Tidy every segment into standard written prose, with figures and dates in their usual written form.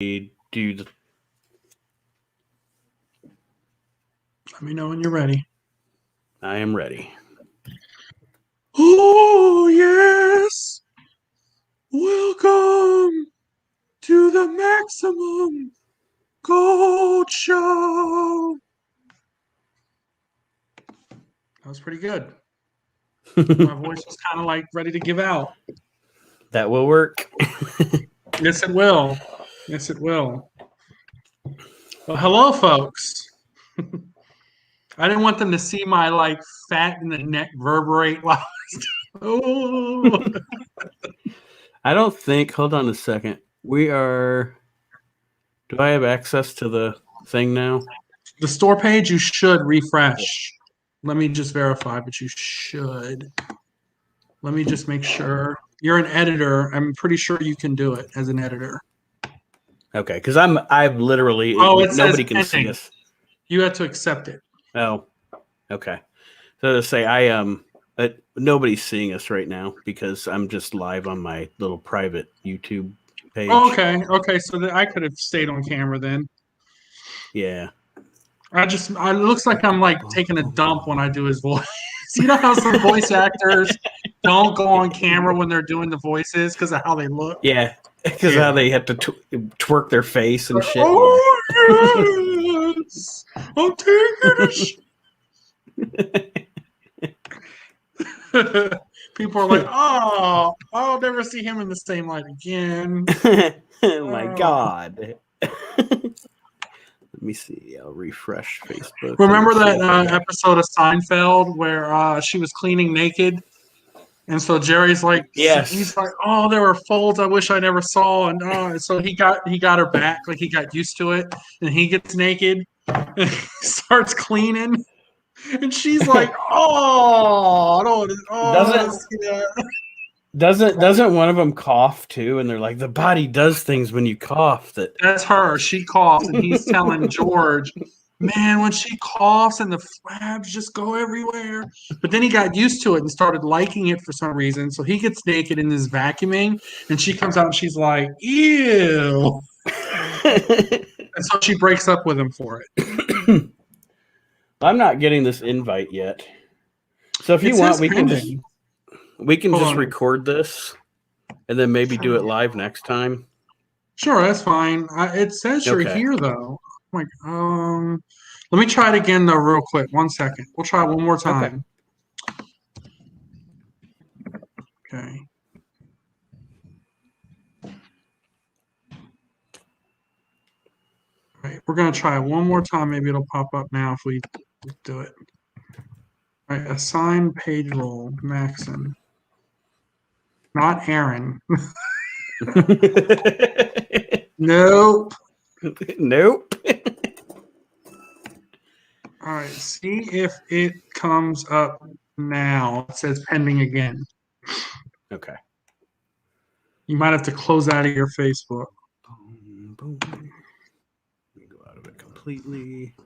do the. Let me know when you're ready. I am ready. Oh, yes. Welcome to the Maximum Gold Show. That was pretty good. My voice was kind of like ready to give out. That will work. Yes, it will. Yes, it will. Well, hello, folks. I didn't want them to see my like fat in the neck reverberate. Oh. I don't think. Hold on a second. We are. Do I have access to the thing now? The store page, you should refresh. Let me just verify, but you should. Let me just make sure. You're an editor. I'm pretty sure you can do it as an editor. Okay, because I've literally. Oh, it nobody says can see pending. us. You have to accept it. Oh, okay. So to say, nobody's seeing us right now because I'm just live on my little private YouTube page. Oh, okay. So I could have stayed on camera then. Yeah. It looks like I'm like taking a dump when I do his voice. You know how some voice actors don't go on camera when they're doing the voices because of how they look? Yeah, because how they have to twerk their face and shit. Oh, yes! I'm taking People are like, oh, I'll never see him in the same light again. Oh my God. Let me see. I'll refresh Facebook. Remember that episode of Seinfeld where she was cleaning naked? And so Jerry's like, yes. He's like, oh, there were folds I wish I never saw. And so he got her back. Like he got used to it. And he gets naked and starts cleaning. And she's like, oh, I don't want to see that. Doesn't one of them cough too? And they're like, the body does things when you cough. That's her. She coughs, and he's telling George, man, when she coughs and the flabs just go everywhere. But then he got used to it and started liking it for some reason. So he gets naked and is vacuuming, and she comes out and she's like, ew. And so she breaks up with him for it. I'm not getting this invite yet. So if you want, we can just record this and then maybe do it live next time. Sure, that's fine. It says you're here though. Like, let me try it again though, real quick. 1 second. We'll try it one more time. Okay. All right, we're gonna try it one more time. Maybe it'll pop up now if we do it. All right, assign page role, Maxon. Not Aaron. Nope. Nope. All right, see if it comes up now. It says pending again. Okay. You might have to close out of your Facebook. Boom. Let me go out of it completely.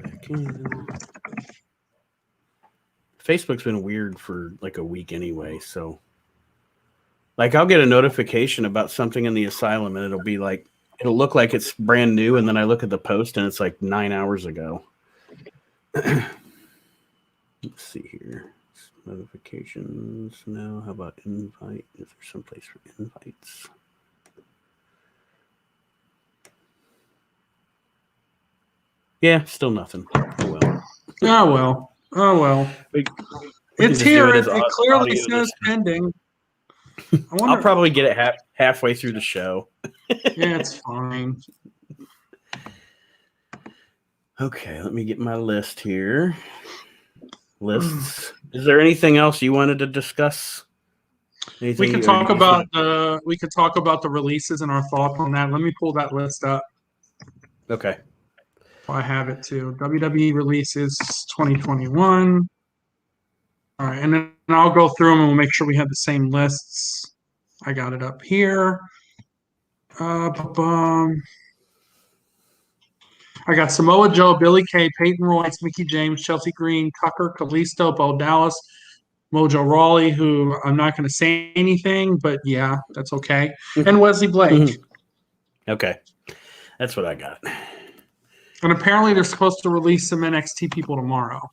Back in. Facebook's been weird for like a week anyway, so like I'll get a notification about something in the asylum and it'll look like it's brand new, and then I look at the post and it's like 9 hours ago. Let's see here. Notifications. No, how about invite? Is there some place for invites? Yeah, still nothing. Oh well. It's here. It clearly says pending. I'll probably get it halfway through the show. Yeah, it's fine. Okay, let me get my list here. Lists. Is there anything else you wanted to discuss? We could talk about the releases and our thoughts on that. Let me pull that list up. Okay. I have it too. WWE releases 2021. All right, and then I'll go through them and we'll make sure we have the same lists. I got it up here. I got Samoa Joe, Billy Kay, Peyton Royce, Mickey James, Chelsea Green, Tucker, Kalisto, Bo Dallas, Mojo Rawley, who I'm not going to say anything, but yeah, that's okay. And Wesley Blake. Okay. That's what I got. And apparently they're supposed to release some NXT people tomorrow.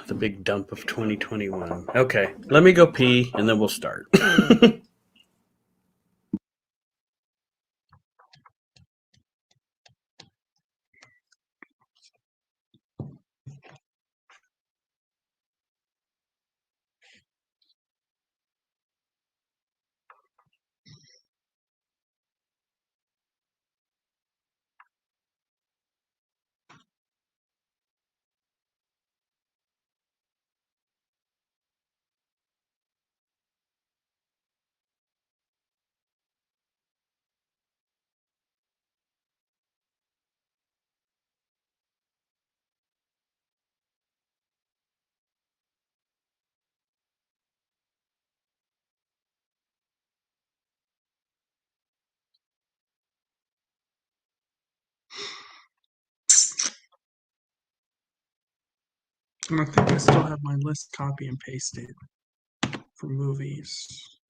The big dump of 2021. Okay. Let me go pee and then we'll start. And I think I still have my list copy and pasted for movies.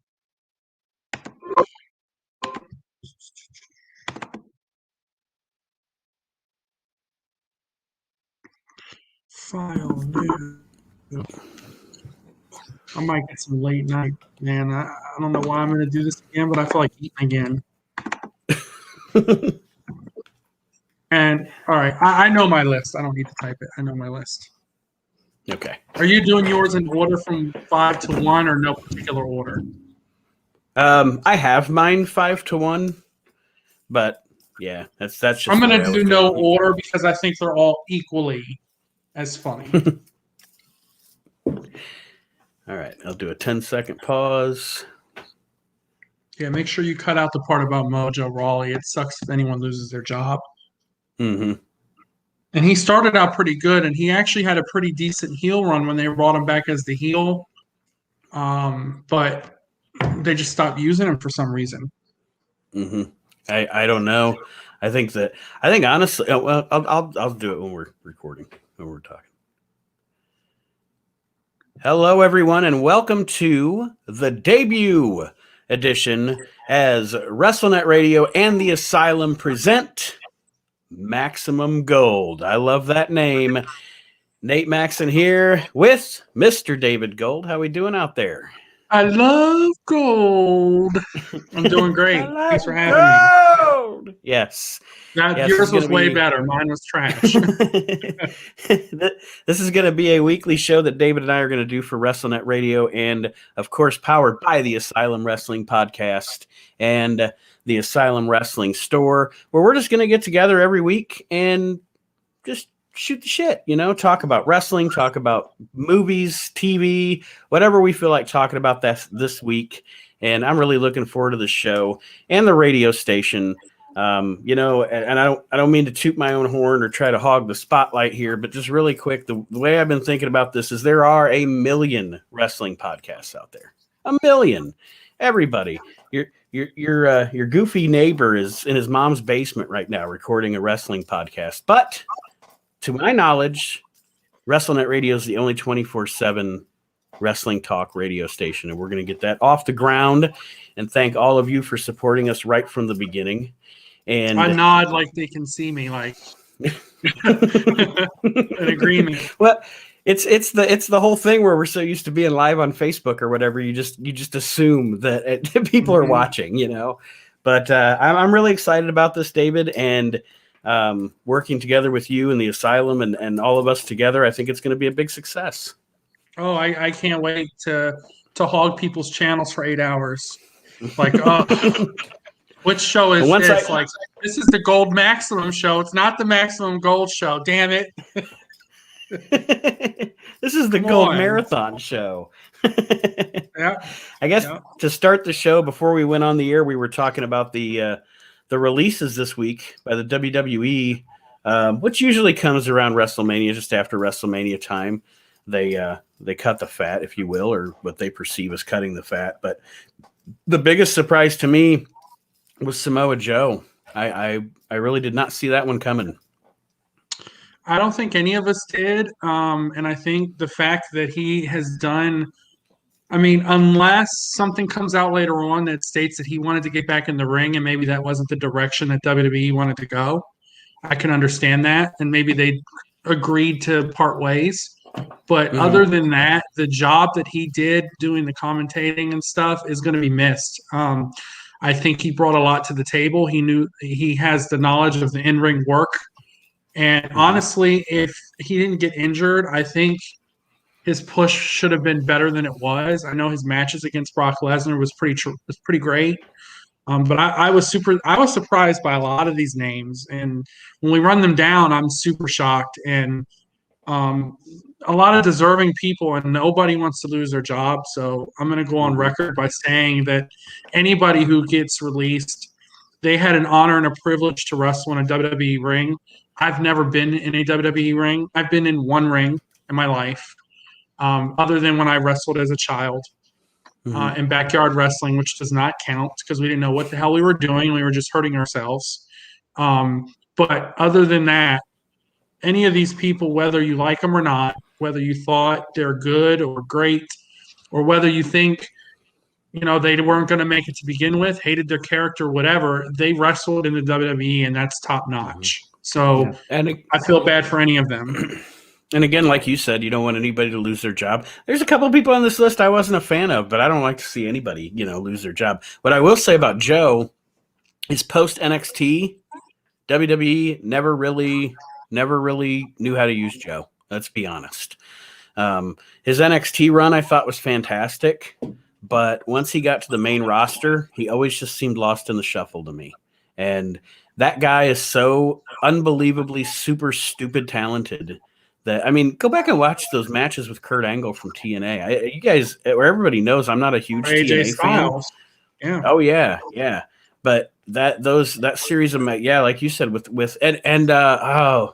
File new. I might get some late night, man. I don't know why I'm going to do this again, but I feel like eating again. And all right, I know my list. I don't need to type it. I know my list. Okay. Are you doing yours in order from 5 to 1 or no particular order? I have mine 5 to 1, but yeah, that's just. I'm going to do no order because I think they're all equally as funny. All right, I'll do a 10-second pause. Yeah, make sure you cut out the part about Mojo Rawley. It sucks if anyone loses their job. Mm-hmm. And he started out pretty good, and he actually had a pretty decent heel run when they brought him back as the heel. But they just stopped using him for some reason. Mm-hmm. I don't know. I think honestly, well, I'll do it when we're recording, when we're talking. Hello, everyone, and welcome to the debut edition as WrestleNet Radio and the Asylum present Maximum Gold. I love that name. Nate Maxon here with Mr. David Gold. How we doing out there? I love gold. I'm doing great. Thanks for having me. Yes. Yours was way better. Mine was trash. This is going to be a weekly show that David and I are going to do for WrestleNet Radio and, of course, powered by the Asylum Wrestling Podcast and the Asylum Wrestling Store, where we're just going to get together every week and just shoot the shit, talk about wrestling, talk about movies, TV, whatever we feel like talking about this week. And I'm really looking forward to the show and the radio station. And I don't mean to toot my own horn or try to hog the spotlight here, but just really quick, the way I've been thinking about this is there are 1 million wrestling podcasts out there. 1 million. Everybody. Your goofy neighbor is in his mom's basement right now recording a wrestling podcast. But to my knowledge, WrestleNet Radio is the only 24/7 wrestling talk radio station, and we're going to get that off the ground and thank all of you for supporting us right from the beginning. And I nod like they can see me, like an agreement. Well, it's the whole thing where we're so used to being live on Facebook or whatever, you just assume that people are watching, But I'm really excited about this, David, and working together with you and the Asylum and all of us together. I think it's going to be a big success. Oh, I can't wait to hog people's channels for 8 hours. Like, which show is this? Like, this is the Gold Maximum show. It's not the Maximum Gold show. Damn it. This is the Gold Marathon show. Yeah. I guess to start the show, before we went on the air, we were talking about the releases this week by the WWE, which usually comes around WrestleMania, just after WrestleMania time. They cut the fat, if you will, or what they perceive as cutting the fat. But the biggest surprise to me was Samoa Joe. I really did not see that one coming. I don't think any of us did. And I think the fact that he has done I mean, unless something comes out later on that states that he wanted to get back in the ring and maybe that wasn't the direction that WWE wanted to go, I can understand that. And maybe they agreed to part ways. But other than that, the job that he did doing the commentating and stuff is going to be missed. I think he brought a lot to the table. He has the knowledge of the in ring work. And honestly, if he didn't get injured, I think his push should have been better than it was. I know his matches against Brock Lesnar was pretty great. But I was surprised by a lot of these names, and when we run them down, I'm super shocked. And a lot of deserving people, and nobody wants to lose their job. So I'm going to go on record by saying that anybody who gets released, they had an honor and a privilege to wrestle in a WWE ring. I've never been in a WWE ring. I've been in one ring in my life, other than when I wrestled as a child. In backyard wrestling, which does not count because we didn't know what the hell we were doing. We were just hurting ourselves. But other than that, any of these people, whether you like them or not, whether you thought they're good or great, or whether you think, they weren't going to make it to begin with, hated their character, whatever, they wrestled in the WWE, and that's top notch. So I feel bad for any of them. And again, like you said, you don't want anybody to lose their job. There's a couple of people on this list I wasn't a fan of, but I don't like to see anybody, lose their job. What I will say about Joe is post NXT, WWE never really knew how to use Joe. Let's be honest. His NXT run I thought was fantastic, but once he got to the main roster, he always just seemed lost in the shuffle to me. And that guy is so unbelievably super stupid talented. Go back and watch those matches with Kurt Angle from TNA. You guys, where everybody knows, I'm not a huge TNA fan. Yeah. Oh yeah. But that series of like you said with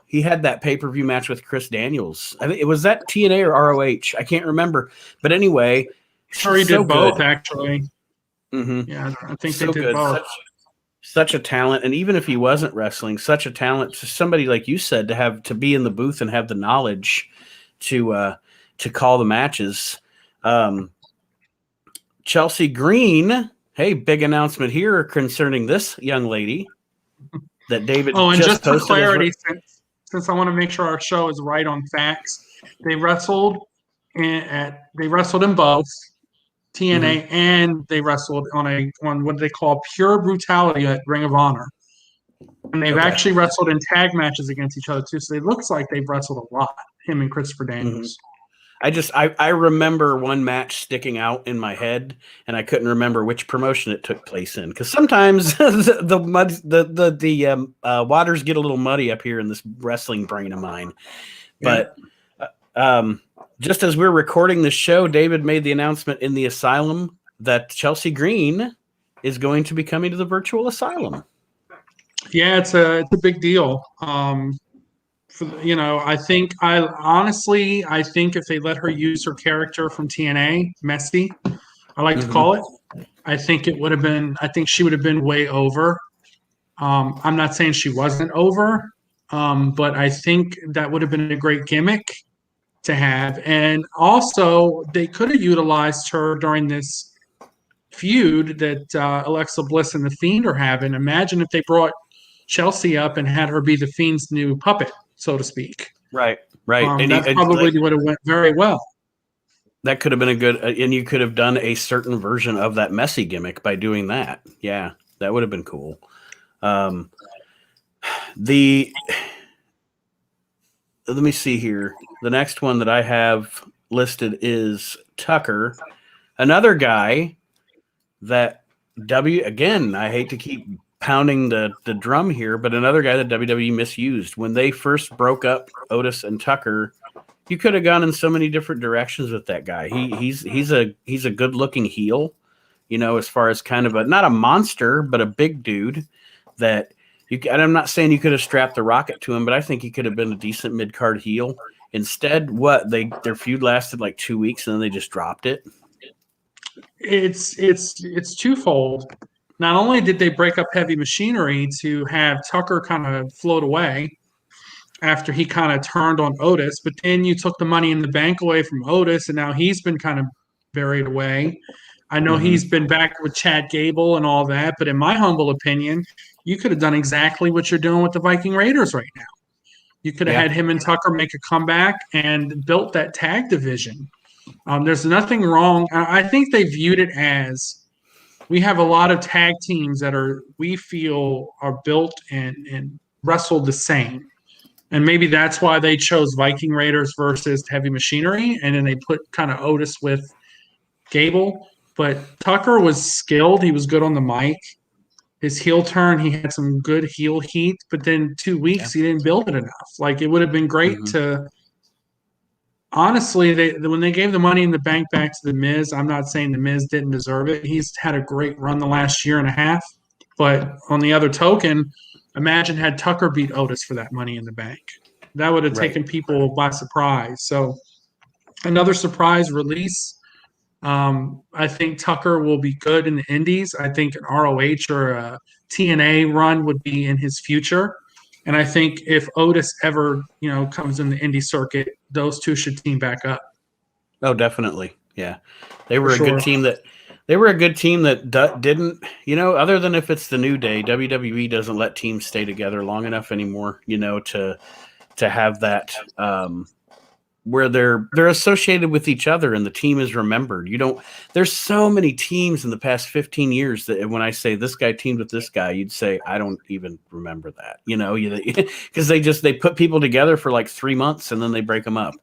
he had that pay-per-view match with Chris Daniels. I think it was that TNA or ROH. I can't remember. But anyway, sure he did both actually. Yeah, I think they did both. Such a talent, and even if he wasn't wrestling, such a talent to somebody like you said to be in the booth and have the knowledge to call the matches. Chelsea Green, hey, big announcement here concerning this young lady that David. Oh, and just for clarity, since I want to make sure our show is right on facts, they wrestled in both TNA, and they wrestled on what they call pure brutality at Ring of Honor. And they've actually wrestled in tag matches against each other too. So it looks like they've wrestled a lot, him and Christopher Daniels. I remember one match sticking out in my head, and I couldn't remember which promotion it took place in because sometimes the waters get a little muddy up here in this wrestling brain of mine. But just as we're recording the show, David made the announcement in the Asylum that Chelsea Green is going to be coming to the virtual Asylum. Yeah, it's a big deal. I think if they let her use her character from TNA, Messy, I like to call it, I think she would have been way over. I'm not saying she wasn't over, but I think that would have been a great gimmick to have. And also, they could have utilized her during this feud that Alexa Bliss and The Fiend are having. Imagine if they brought Chelsea up and had her be The Fiend's new puppet, so to speak. Right. And that probably would have went very well. That could have been and you could have done a certain version of that Messy gimmick by doing that. Yeah, that would have been cool. Let me see here. The next one that I have listed is Tucker, another guy that again, I hate to keep pounding the drum here, but another guy that WWE misused. When they first broke up Otis and Tucker, you could have gone in so many different directions with that guy. He's a good looking heel, as far as kind of not a monster, but a big dude that and I'm not saying you could have strapped the rocket to him, but I think he could have been a decent mid-card heel. Instead, their feud lasted like 2 weeks and then they just dropped it. It's twofold. Not only did they break up Heavy Machinery to have Tucker kind of float away after he kind of turned on Otis, but then you took the Money in the Bank away from Otis, and now he's been kind of buried away. I know Mhm. he's been back with Chad Gable and all that, but in my humble opinion, you could have done exactly what you're doing with the Viking Raiders right now. You could have Yeah. had him and Tucker make a comeback and built that tag division. There's nothing wrong. I think they viewed it as we have a lot of tag teams that we feel are built and wrestled the same. And maybe that's why they chose Viking Raiders versus Heavy Machinery, and then they put kind of Otis with Gable. But Tucker was skilled. He was good on the mic. His heel turn, he had some good heel heat, but then 2 weeks Yeah. he didn't build it enough. Like it would have been great Mhm. to honestly, when they gave the Money in the Bank back to the Miz, I'm not saying the Miz didn't deserve it. He's had a great run the last year and a half, but on the other token, imagine had Tucker beat Otis for that Money in the Bank. That would have Right. taken people by surprise. So another surprise release. I think Tucker will be good in the Indies. I think an ROH or a TNA run would be in his future. And I think if Otis ever, comes in the indie circuit, those two should team back up Oh, definitely. Yeah. They for were a good sure. team that didn't, other than if it's the New Day, WWE doesn't let teams stay together long enough anymore, to have that where they're associated with each other and the team is remembered. There's so many teams in the past 15 years that when I say this guy teamed with this guy, you'd say, I don't even remember that, because they put people together for like 3 months and then they break them up.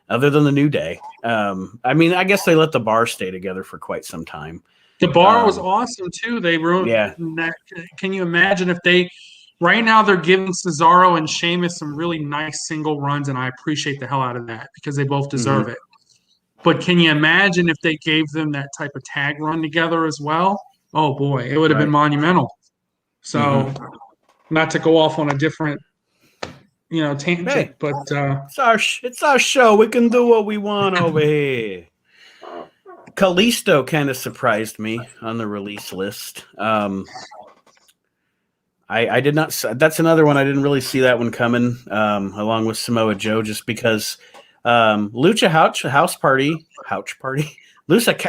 Other than the New Day. I guess they let the Bar stay together for quite some time. The Bar was awesome too. They ruined. Yeah. Can you imagine if they? Right now, they're giving Cesaro and Sheamus some really nice single runs, and I appreciate the hell out of that because they both deserve it. But can you imagine if they gave them that type of tag run together as well? Oh boy, it would have been Right. monumental. So, not to go off on a different, tangent, Hey, but it's our show. We can do what we want over here. Kalisto kind of surprised me on the release list. I did not. That's another one I didn't really see that one coming. Along with Samoa Joe, just because Lucha House Party, Lucha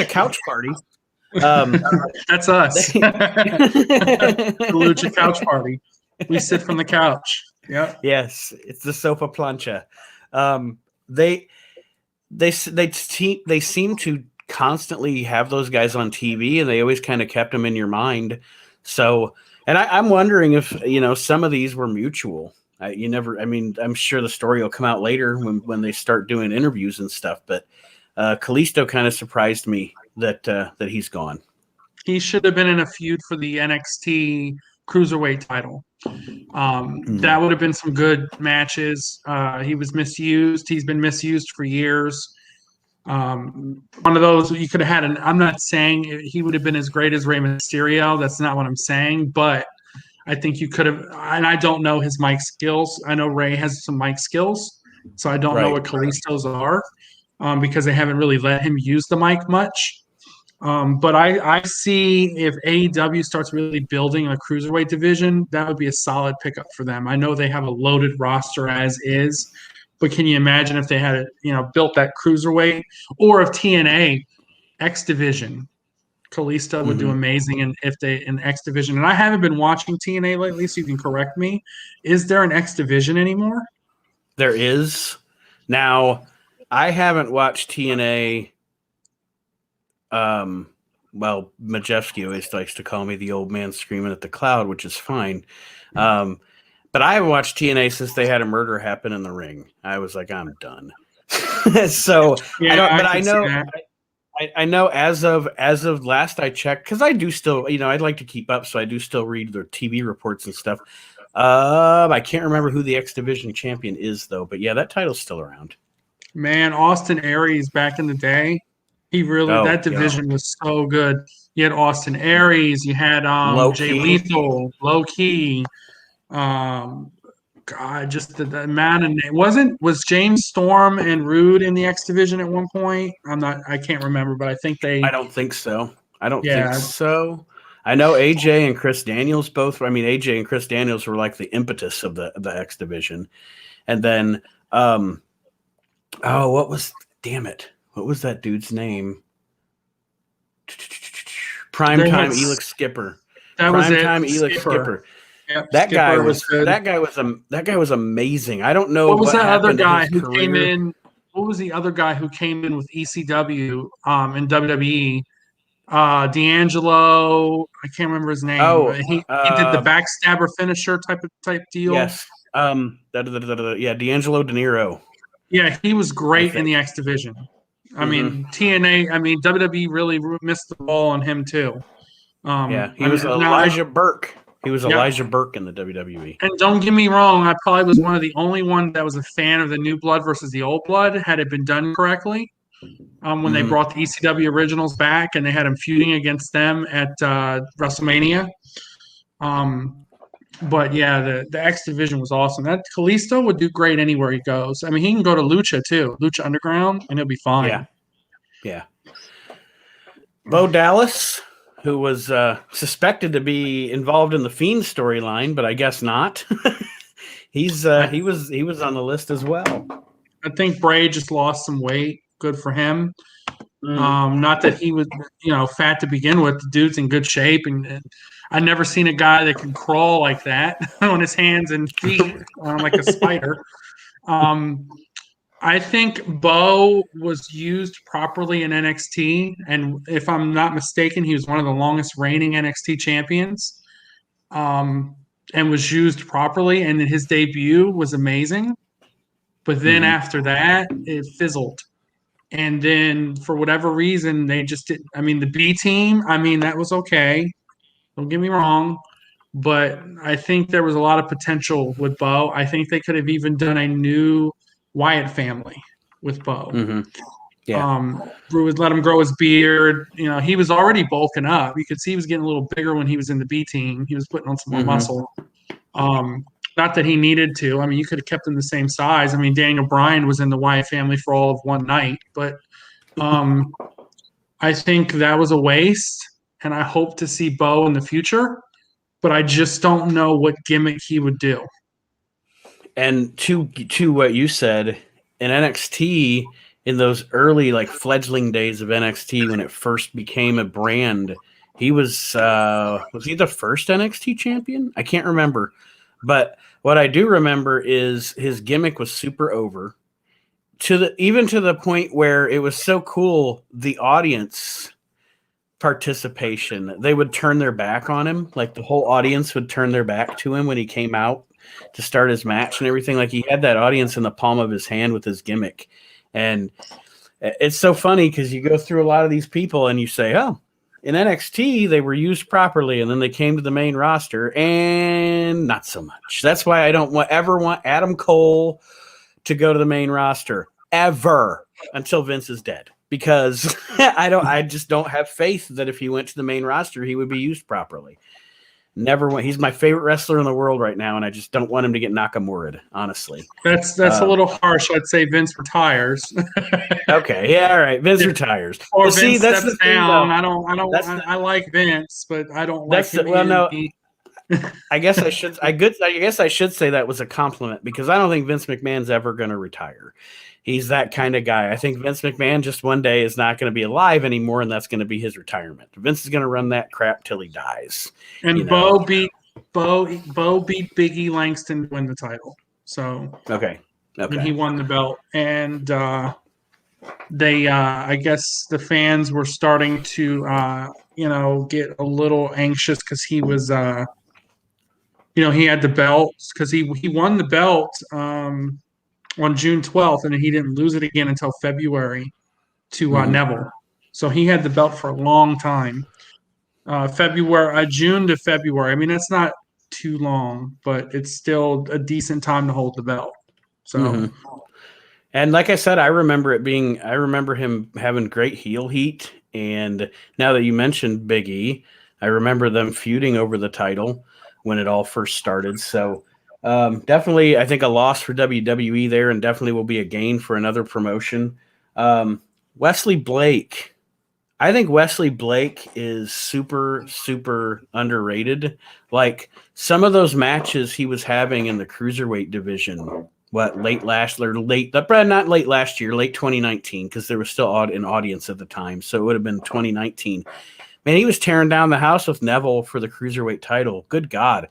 Couch Party. That's us. The Lucha Couch Party. We sit from the couch. Yeah. Yes, it's the sofa plancha. They seem to constantly have those guys on TV, and they always kind of kept them in your mind. So, and I'm wondering if some of these were mutual. I'm sure the story will come out later when they start doing interviews and stuff. But Kalisto kind of surprised me that he's gone. He should have been in a feud for the NXT Cruiserweight title. That would have been some good matches. He was misused. He's been misused for years. One of those you could have had. I'm not saying he would have been as great as Rey Mysterio. That's not what I'm saying. But I think you could have. And I don't know his mic skills. I know Rey has some mic skills, so I don't know what Kalisto's are because they haven't really let him use the mic much. But I see if AEW starts really building a cruiserweight division, that would be a solid pickup for them. I know they have a loaded roster as is, but can you imagine if they had built that cruiserweight, or if TNA X Division, Kalisto would do amazing, and if they in X Division. And I haven't been watching TNA lately, so you can correct me. Is there an X Division anymore? There is. Now, I haven't watched TNA. Well, Majewski always likes to call me the old man screaming at the cloud, which is fine. But I haven't watched TNA since they had a murder happen in the ring. I was like, I'm done. So Yeah, I know as of last I checked, because I do still, I'd like to keep up, so I do still read their TV reports and stuff. I can't remember who the X Division champion is though, but yeah, that title's still around. Man, Austin Aries back in the day. That division was so good. You had Austin Aries, you had Jay Lethal, Low Key. God, just the amount of was James Storm and Rude in the X division at one point? I can't remember, but I think they. I don't think so. I know AJ and Chris Daniels both. AJ and Chris Daniels were like the impetus of the X division, and then what was what was that dude's name? They had Primetime Elix Skipper. That was it. Primetime Elix Skipper. Skipper. Yep, That Skipper guy was good. that guy was amazing. I don't know What was that other happened to guy his who career. came in? What was the other guy who came in with ECW in WWE? D'Angelo. I can't remember his name. Oh, He did the backstabber finisher type deal. yes. Yeah, D'Angelo De Niro. Yeah, he was great in the X division. I mean, TNA. I mean, WWE really missed the ball on him too. Yeah, he was Elijah Burke. He was Elijah Burke in the WWE. And don't get me wrong, I probably was one of the only ones that was a fan of the new blood versus the old blood, had it been done correctly. When they brought the ECW originals back and they had him feuding against them at WrestleMania. But yeah, the X division was awesome. That Kalisto would do great anywhere he goes. I mean, he can go to Lucha too, Lucha Underground, and he'll be fine. Yeah. Bo Dallas, who was suspected to be involved in the Fiend storyline, but I guess not. He was on the list as well. I think Bray just lost some weight. Good for him. Not that he was, fat to begin with. The dude's in good shape, and I've never seen a guy that can crawl like that on his hands and feet like a spider. I think Bo was used properly in NXT, and if I'm not mistaken, he was one of the longest reigning NXT champions, and was used properly, and his debut was amazing. But then after that, it fizzled. And then for whatever reason, they just didn't. I mean, the B team, that was okay. Don't get me wrong. But I think there was a lot of potential with Bo. I think they could have even done a new Wyatt family with Bo. Yeah. Let him grow his beard. He was already bulking up. You could see he was getting a little bigger when he was in the B team. He was putting on some more muscle. Not that he needed to. I mean, you could have kept him the same size. I mean, Daniel Bryan was in the Wyatt family for all of one night. But I think that was a waste, and I hope to see Bo in the future. But I just don't know what gimmick he would do. And to what you said, in NXT, in those early fledgling days of NXT when it first became a brand, he was he the first NXT champion? I can't remember. But what I do remember is his gimmick was super over, even to the point where it was so cool, the audience participation, they would turn their back on him. Like the whole audience would turn their back to him when he came out to start his match and everything. Like he had that audience in the palm of his hand with his gimmick. And it's so funny because you go through a lot of these people and you say, oh, in NXT, they were used properly, and then they came to the main roster, and not so much. That's why I don't ever want Adam Cole to go to the main roster, ever, until Vince is dead. Because I just don't have faith that if he went to the main roster, he would be used properly. Never went. He's my favorite wrestler in the world right now, and I just don't want him to get Nakamura'd, honestly. That's a little harsh. I'd say Vince retires. Okay, yeah, all right. Vince retires. Or Vince steps down. I like Vince, but I don't like him. I guess I should say that was a compliment because I don't think Vince McMahon's ever going to retire. He's that kind of guy. I think Vince McMahon just one day is not going to be alive anymore, and that's going to be his retirement. Vince is going to run that crap till he dies. And Bo beat Biggie Langston to win the title. So okay. And he won the belt, and they I guess the fans were starting to get a little anxious because he was he had the belt because he won the belt on June 12th, and he didn't lose it again until February to Neville. So he had the belt for a long time. June to February. I mean, that's not too long, but it's still a decent time to hold the belt. So, and like I said, I remember him having great heel heat. And now that you mentioned Big E, I remember them feuding over the title when it all first started. So, definitely, I think a loss for WWE there, and definitely will be a gain for another promotion. Wesley Blake. I think Wesley Blake is super, super underrated. Like some of those matches he was having in the cruiserweight division late last or late, not late last year, late 2019, because there was still an audience at the time. So it would have been 2019. Man, he was tearing down the house with Neville for the cruiserweight title. Good God.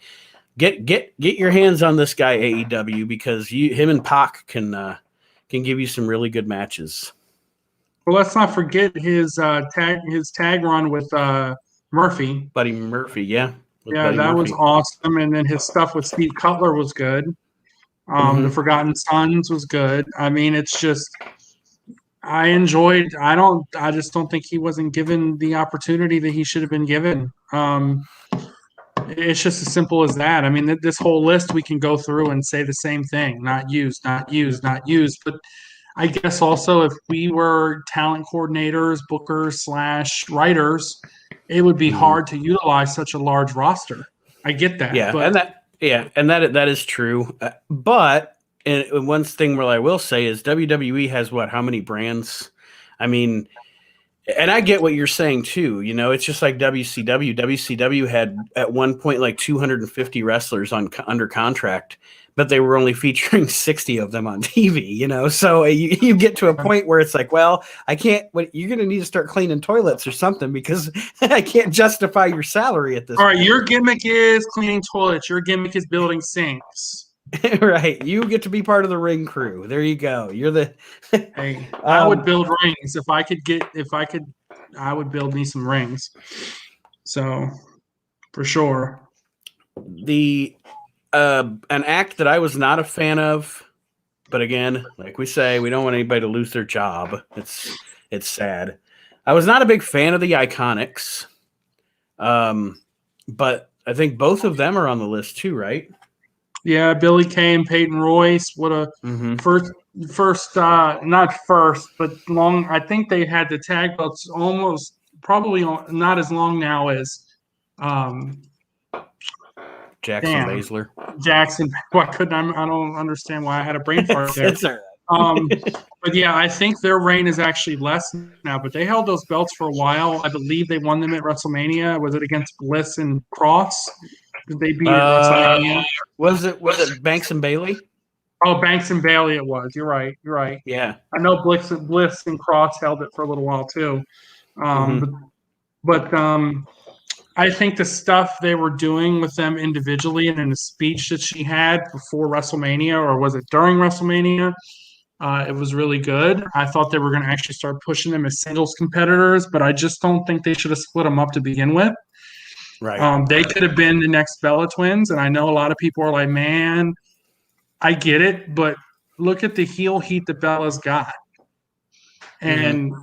Get your hands on this guy, AEW, because him and Pac can give you some really good matches. Well, let's not forget his tag run with Murphy. Buddy Murphy, yeah. Yeah, that was awesome. And then his stuff with Steve Cutler was good. The Forgotten Sons was good. I mean, it's just I just don't think he wasn't given the opportunity that he should have been given. It's just as simple as that. I mean, this whole list we can go through and say the same thing: not used, not used, not used. But I guess also if we were talent coordinators, bookers / writers, it would be hard to utilize such a large roster. I get that. Yeah, but and that is true. But and one thing where I will say is WWE has how many brands? I mean, and I get what you're saying too. You know, it's just like WCW. WCW had at one point like 250 wrestlers under contract, but they were only featuring 60 of them on TV. You know, so you get to a point where it's like, well, I can't. You're going to need to start cleaning toilets or something because I can't justify your salary at this. All right, your gimmick is cleaning toilets. Your gimmick is building sinks. Right, you get to be part of the ring crew. There you go. You're the. Hey, I would build rings if I could. I would build me some rings. So, for sure. The an act that I was not a fan of, but again, like we say, we don't want anybody to lose their job. It's sad. I was not a big fan of the Iconics, but I think both of them are on the list too, right? Yeah, Billy Kay and Peyton Royce. What a first, not first, but long. I think they had the tag belts almost probably not as long now as Jackson Baszler. Jackson. Why couldn't I don't understand why I had a brain fart there. But yeah, I think their reign is actually less now. But they held those belts for a while. I believe they won them at WrestleMania. Was it against Bliss and Cross? Did they beat WrestleMania? Was it Banks and Bailey? Oh, Banks and Bailey it was. You're right. Yeah. I know Bliss and Cross held it for a little while too. But I think the stuff they were doing with them individually and in the speech that she had before WrestleMania, or was it during WrestleMania, it was really good. I thought they were going to actually start pushing them as singles competitors, but I just don't think they should have split them up to begin with. Right. They could have been the next Bella Twins, and I know a lot of people are like, man, I get it, but look at the heel heat that Bella's got. And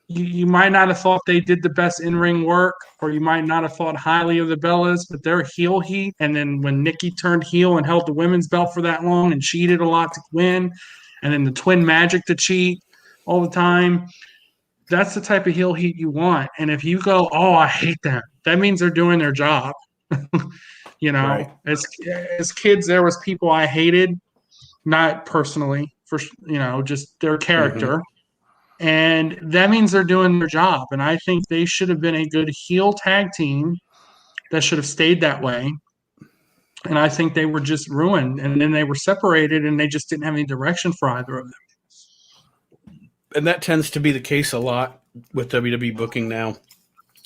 you might not have thought they did the best in-ring work, or you might not have thought highly of the Bellas, but their heel heat, and then when Nikki turned heel and held the women's belt for that long and cheated a lot to win, and then the twin magic to cheat all the time, that's the type of heel heat you want. And if you go, oh, I hate them, that means they're doing their job. You know, right. As kids, there was people I hated, not personally, for just their character. And that means they're doing their job. And I think they should have been a good heel tag team that should have stayed that way. And I think they were just ruined. And then they were separated, and they just didn't have any direction for either of them. And that tends to be the case a lot with WWE booking now,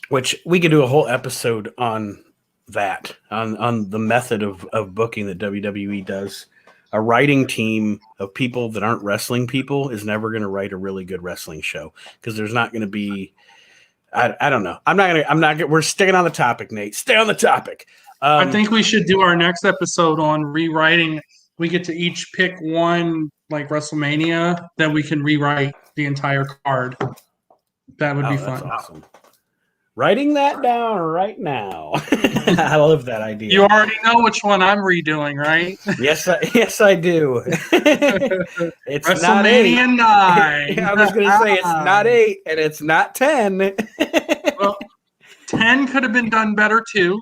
which we could do a whole episode on that, on the method of booking that WWE does. A writing team of people that aren't wrestling people is never going to write a really good wrestling show, because there's not going to be, I don't know. We're sticking on the topic, Nate. Stay on the topic. I think we should do our next episode on rewriting. We get to each pick one, like WrestleMania, that we can rewrite the entire card. That would be fun. That's awesome. Writing that down right now. I love that idea. You already know which one I'm redoing, right? Yes, I do. It's WrestleMania 9. I was going to say it's not 8 and it's not 10. Well, 10 could have been done better too.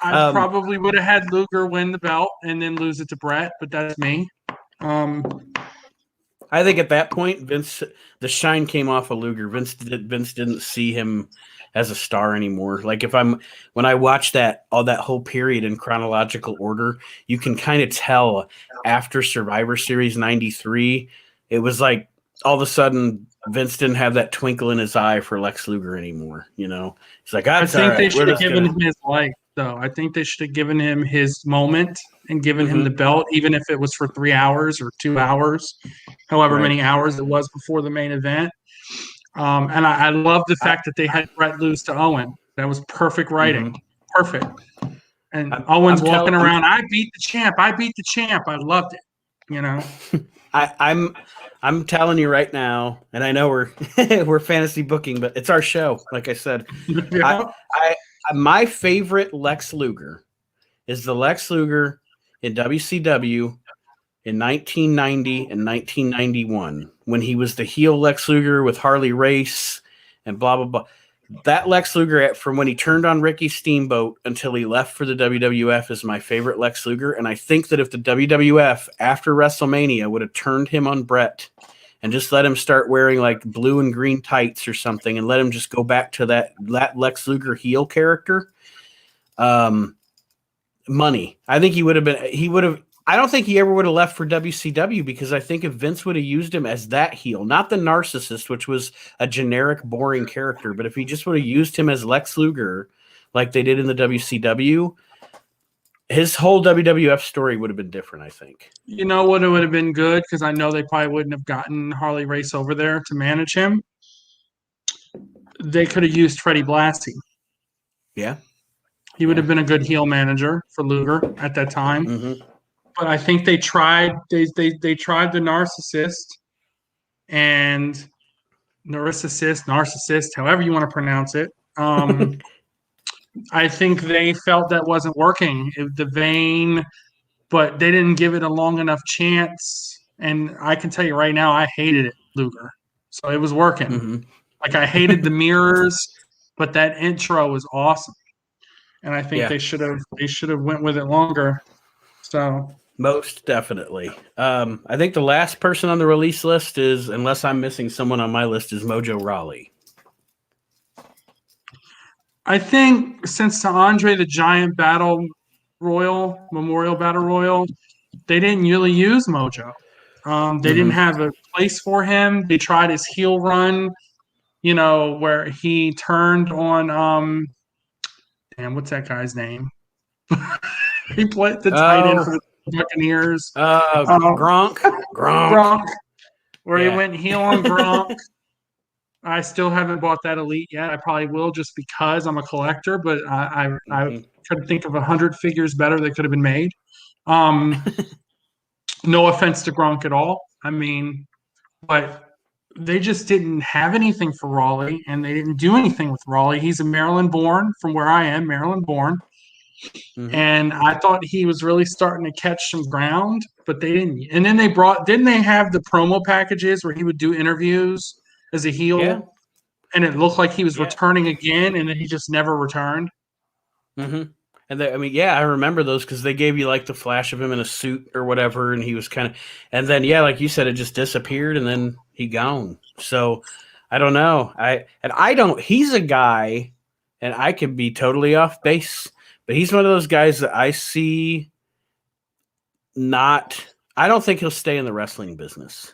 I probably would have had Luger win the belt and then lose it to Brett, but that's me. I think at that point, the shine came off of Luger. Vince didn't see him as a star anymore. Like when I watch that whole period in chronological order, you can kind of tell after Survivor Series 93, it was like all of a sudden Vince didn't have that twinkle in his eye for Lex Luger anymore. You know, he's like, I that's all think right. they should have given him his life, though. I think they should have given him his moment and given him the belt, even if it was for 3 hours or 2 hours, however many hours it was before the main event. And I love the fact that they had Brett lose to Owen. That was perfect writing. Perfect. And Owen's walking around, I beat the champ. I beat the champ. I loved it. You know? I'm telling you right now, and I know we're fantasy booking, but it's our show. Like I said, Yeah. my favorite Lex Luger is the Lex Luger in WCW in 1990 and 1991 when he was the heel Lex Luger with Harley Race and blah blah blah. That Lex Luger from when he turned on Ricky Steamboat until he left for the WWF is my favorite Lex Luger. And I think that if the WWF after WrestleMania would have turned him on Brett and just let him start wearing like blue and green tights or something and let him just go back to that Lex Luger heel character, money. I think he would have, I don't think he ever would have left for WCW because I think if Vince would have used him as that heel, not the narcissist, which was a generic, boring character, but if he just would have used him as Lex Luger like they did in the WCW, his whole WWF story would have been different, I think. You know what? It would have been good because I know they probably wouldn't have gotten Harley Race over there to manage him. They could have used Freddie Blassie. Yeah. He would have been a good heel manager for Luger at that time. Mm-hmm. But I think they tried they tried the narcissist, however you want to pronounce it. I think they felt that wasn't working. The vein, but they didn't give it a long enough chance. And I can tell you right now, I hated it, Luger. So it was working. Mm-hmm. Like I hated the mirrors, but that intro was awesome. And I think they should have went with it longer. So most definitely. I think the last person on the release list is, unless I'm missing someone on my list, is Mojo Rawley. I think since the Andre the Giant Memorial Battle Royal, they didn't really use Mojo. They didn't have a place for him. They tried his heel run, where he turned on what's that guy's name? He played the tight end for the Buccaneers. Gronk. Where he went heel on Gronk. I still haven't bought that Elite yet. I probably will just because I'm a collector, but I could think of 100 figures better that could have been made. No offense to Gronk at all. I mean, but they just didn't have anything for Raleigh, and they didn't do anything with Raleigh. He's a Maryland-born, from where I am, Maryland-born. Mm-hmm. And I thought he was really starting to catch some ground, but they didn't. And then didn't they have the promo packages where he would do interviews as a heel, and it looked like he was returning again, and then he just never returned. Mm-hmm. And I remember those because they gave you like the flash of him in a suit or whatever, and he was kind of, and then like you said, it just disappeared, and then he gone. So I don't know. He's a guy, and I could be totally off base, but he's one of those guys that I see. I don't think he'll stay in the wrestling business.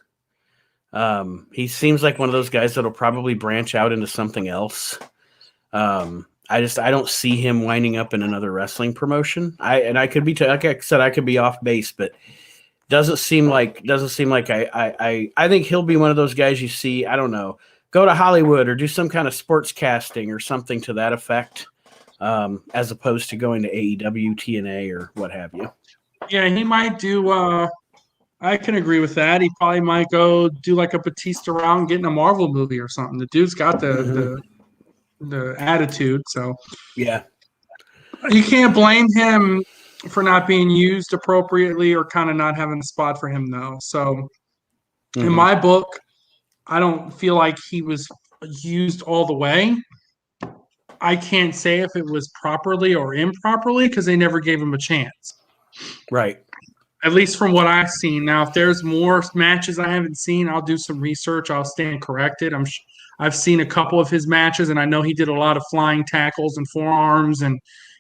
He seems like one of those guys that'll probably branch out into something else. I don't see him winding up in another wrestling promotion. I could be, like I said, I could be off base, but doesn't seem like I think he'll be one of those guys you see, I don't know, go to Hollywood or do some kind of sports casting or something to that effect, as opposed to going to AEW, TNA, or what have you. Yeah, he might do, I can agree with that. He probably might go do like a Batista round, get in a Marvel movie or something. The dude's got the attitude, so yeah, you can't blame him for not being used appropriately or kind of not having a spot for him, though. So in my book, I don't feel like he was used all the way. I can't say if it was properly or improperly because they never gave him a chance. Right. At least from what I've seen. Now, if there's more matches I haven't seen, I'll do some research. I'll stand corrected. I've seen a couple of his matches, and I know he did a lot of flying tackles and forearms and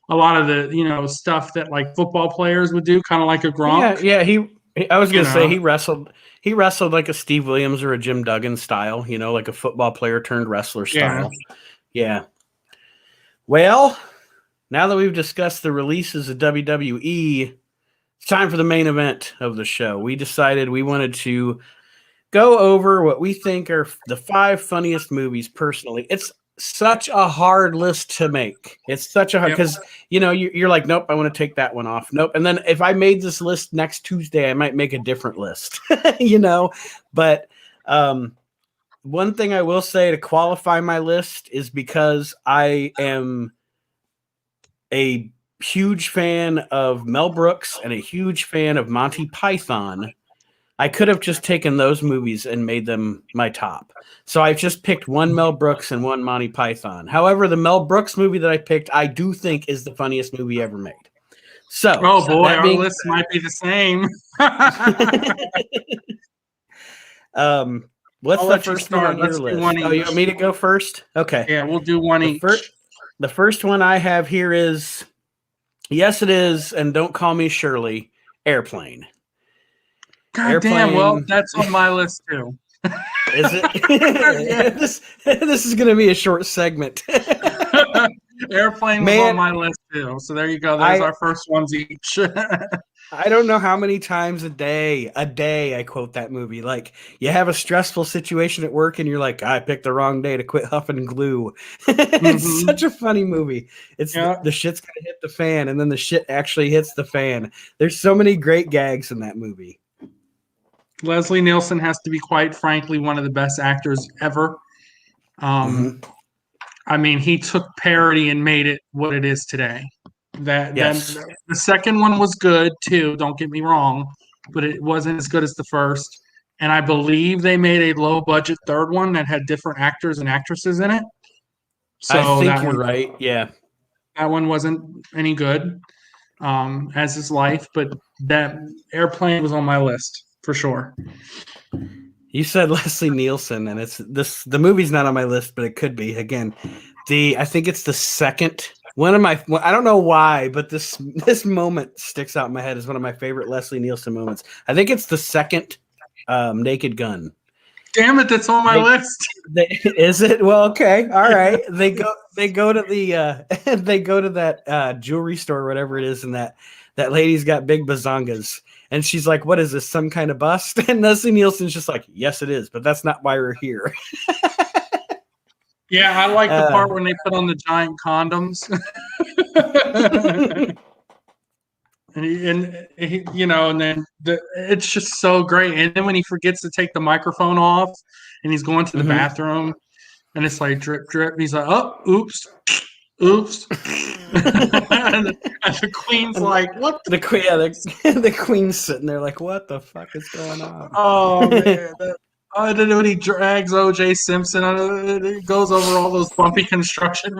a lot of the stuff that like football players would do, kind of like a Gronk. Yeah. I was gonna say know. he wrestled. He wrestled like a Steve Williams or a Jim Duggan style. Like a football player turned wrestler style. Yeah. Well, now that we've discussed the releases of WWE, it's time for the main event of the show. We decided we wanted to go over what we think are the 5 funniest movies personally. It's such a hard list to make. It's such a hard, because you're like, nope, I want to take that one off. Nope. And then if I made this list next Tuesday, I might make a different list, But one thing I will say to qualify my list is because I am a huge fan of Mel Brooks and a huge fan of Monty Python. I could have just taken those movies and made them my top. So I've just picked one Mel Brooks and one Monty Python. However, the Mel Brooks movie that I picked, I do think is the funniest movie ever made. So, oh boy, our list might be the same. What's the first one on your list? Oh, you want me to go first? Okay. Yeah, we'll do one each. The first one I have here is, yes, it is, and don't call me Shirley, Airplane. God damn, well, that's on my list too. Is it? This is going to be a short segment. Airplane was on my list too. So there you go. There's our first ones each. I don't know how many times a day I quote that movie. Like, you have a stressful situation at work and you're like, I picked the wrong day to quit huffing glue. It's such a funny movie. It's the shit's going to hit the fan, and then the shit actually hits the fan. There's so many great gags in that movie. Leslie Nielsen has to be, quite frankly, one of the best actors ever. I mean, he took parody and made it what it is today. The second one was good too, don't get me wrong, but it wasn't as good as the first. And I believe they made a low budget third one that had different actors and actresses in it. So I think you're right. Yeah. That one wasn't any good, as his life, but that Airplane was on my list for sure. You said Leslie Nielsen, and the movie's not on my list, but it could be. Again, I think it's the second one of my. I don't know why, but this moment sticks out in my head as one of my favorite Leslie Nielsen moments. I think it's the second Naked Gun. Damn it, that's on my list. Is it? Well, okay, all right. They go to the they go to that jewelry store or whatever it is, and that lady's got big bazongas. And she's like, what is this, some kind of bust? And Leslie Nielsen's just like, yes, it is, but that's not why we're here. Yeah, I like the part when they put on the giant condoms. and then it's just so great. And then when he forgets to take the microphone off and he's going to the bathroom and it's like drip, drip. He's like, oh, oops. And the queen's like, what? The queen's sitting there like, what the fuck is going on? Oh, man. And then when he drags O.J. Simpson, it goes over all those bumpy construction.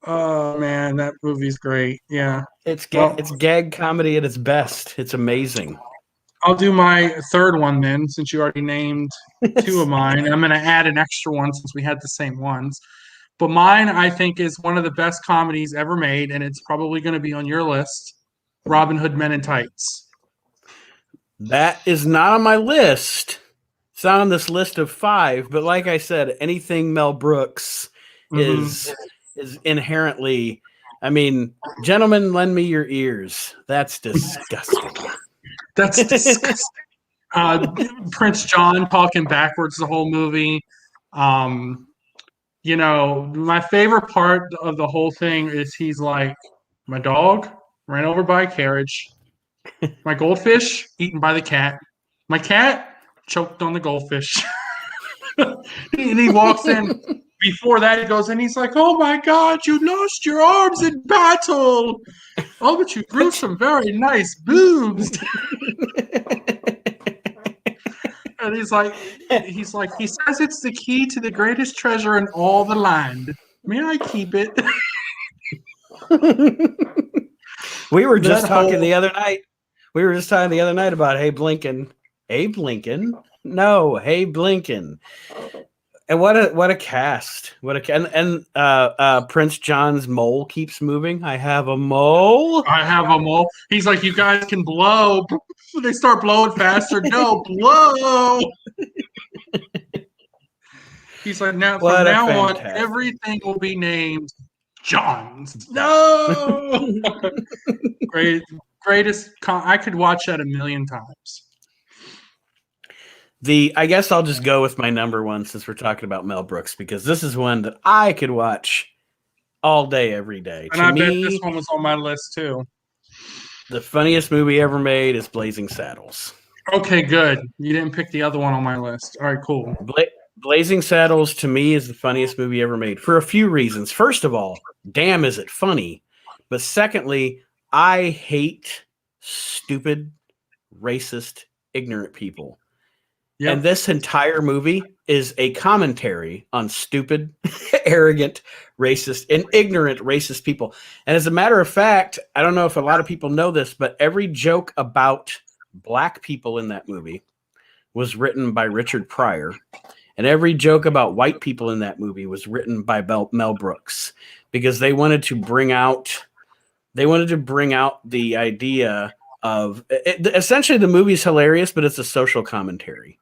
Oh, man, that movie's great. Yeah. It's gag comedy at its best. It's amazing. I'll do my third one then, since you already named two of mine. I'm going to add an extra one since we had the same ones. But mine, I think, is one of the best comedies ever made, and it's probably going to be on your list, Robin Hood Men in Tights. That is not on my list. It's not on this list of 5, but like I said, anything Mel Brooks is inherently, I mean, gentlemen, lend me your ears. That's disgusting. That's disgusting. Prince John talking backwards the whole movie. My favorite part of the whole thing is he's like, my dog ran over by a carriage. My goldfish eaten by the cat. My cat choked on the goldfish. And he walks in. Before that, he goes and he's like, oh my God, you lost your arms in battle. Oh, but you grew some very nice boobs. And he says it's the key to the greatest treasure in all the land. May I keep it? We were just That talking whole the other night. We were just talking the other night about Abe Lincoln. No, Abe Lincoln. And what a cast. And Prince John's mole keeps moving. I have a mole. I have a mole. He's like, you guys can blow. They start blowing faster. No, blow. He's like, now from What a now on, fantastic. everything will be named Johns. No. Greatest. I could watch that a million times. I guess I'll just go with my number one since we're talking about Mel Brooks, because this is one that I could watch all day, every day. And To I me, bet this one was on my list too. the funniest movie ever made is Blazing Saddles. Okay, good. You didn't pick the other one on my list. All right, cool. Blazing Saddles to me is the funniest movie ever made for a few reasons. First of all, damn, is it funny? But secondly, I hate stupid, racist, ignorant people. Yep. And this entire movie is a commentary on stupid, arrogant, racist, and ignorant racist people. And as a matter of fact, I don't know if a lot of people know this, but every joke about black people in that movie was written by Richard Pryor. And every joke about white people in that movie was written by Mel Brooks, because they wanted to bring out the idea of essentially the movie's hilarious, but it's a social commentary.